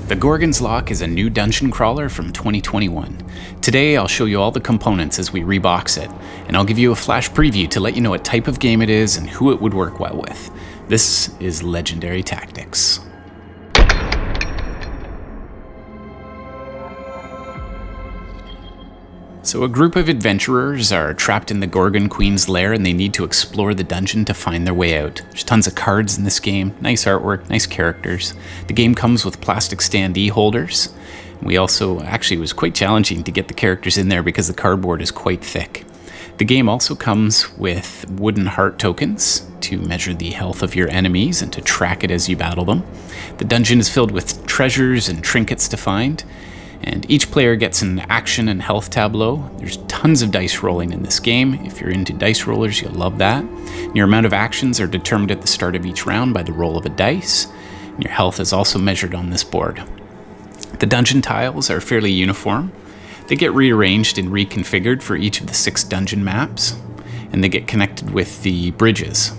The Gorgon's Loch is a new dungeon crawler from 2021. Today I'll show you all the components as we rebox it, and I'll give you a flash preview to let you know what type of game it is and who it would work well with. This is Legendary Tactics. So a group of adventurers are trapped in the Gorgon Queen's lair and they need to explore the dungeon to find their way out. There's tons of cards in this game, nice artwork, nice characters. The game comes with plastic standee holders. We also, actually it was quite challenging to get the characters in there because the cardboard is quite thick. The game also comes with wooden heart tokens to measure the health of your enemies and to track it as you battle them. The dungeon is filled with treasures and trinkets to find. And each player gets an action and health tableau. There's tons of dice rolling in this game. If you're into dice rollers, you'll love that. Your amount of actions are determined at the start of each round by the roll of a dice. And your health is also measured on this board. The dungeon tiles are fairly uniform. They get rearranged and reconfigured for each of the 6 dungeon maps, and they get connected with the bridges.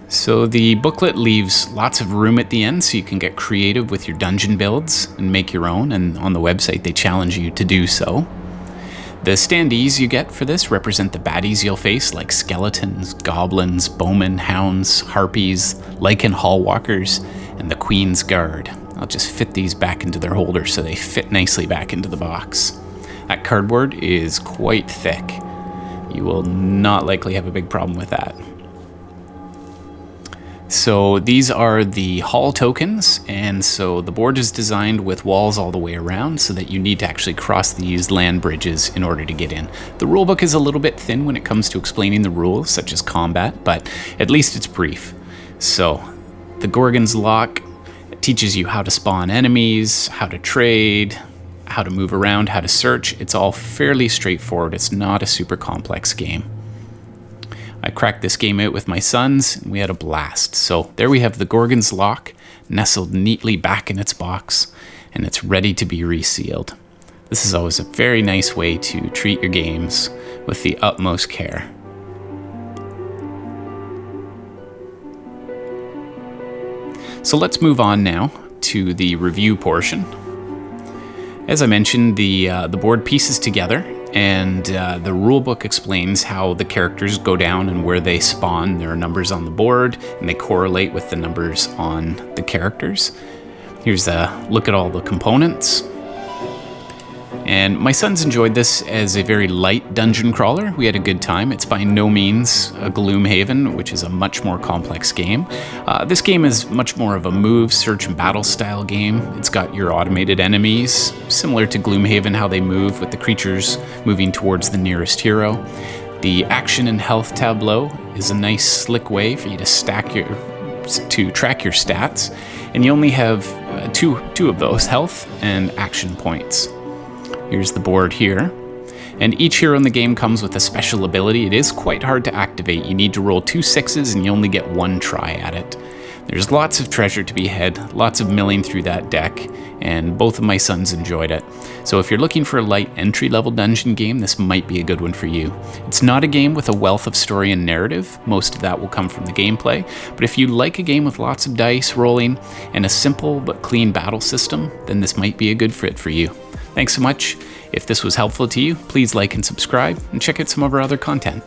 So the booklet leaves lots of room at the end so you can get creative with your dungeon builds and make your own, and on the website they challenge you to do so. The standees you get for this represent the baddies you'll face, like skeletons, goblins, bowmen, hounds, harpies, lichen hallwalkers, and the Queen's Guard. I'll just fit these back into their holders so they fit nicely back into the box. That cardboard is quite thick. You will not likely have a big problem with that. So these are the hall tokens, and so the board is designed with walls all the way around so that you need to actually cross these land bridges in order to get in. The rulebook is a little bit thin when it comes to explaining the rules, such as combat, but at least it's brief. So the Gorgon's Loch teaches you how to spawn enemies, how to trade, how to move around, how to search. It's all fairly straightforward. It's not a super complex game. I cracked this game out with my sons, and we had a blast. So there we have the Gorgon's Loch, nestled neatly back in its box, and it's ready to be resealed. This is always a very nice way to treat your games with the utmost care. So let's move on now to the review portion. As I mentioned, the board pieces together, and the rulebook explains how the characters go down and where they spawn. There are numbers on the board, and they correlate with the numbers on the characters. Here's a look at all the components. And my sons enjoyed this as a very light dungeon crawler. We had a good time. It's by no means a Gloomhaven, which is a much more complex game. This game is much more of a move, search, and battle style game. It's got your automated enemies, similar to Gloomhaven, how they move with the creatures moving towards the nearest hero. The action and health tableau is a nice, slick way for you to track your stats, and you only have two of those, health and action points. Here's the board here. And each hero in the game comes with a special ability. It is quite hard to activate. You need to roll 2 6s and you only get 1 try at it. There's lots of treasure to be had, lots of milling through that deck, and both of my sons enjoyed it. So if you're looking for a light entry-level dungeon game, this might be a good one for you. It's not a game with a wealth of story and narrative. Most of that will come from the gameplay. But if you like a game with lots of dice rolling and a simple but clean battle system, then this might be a good fit for you. Thanks so much. If this was helpful to you, please like and subscribe, and check out some of our other content.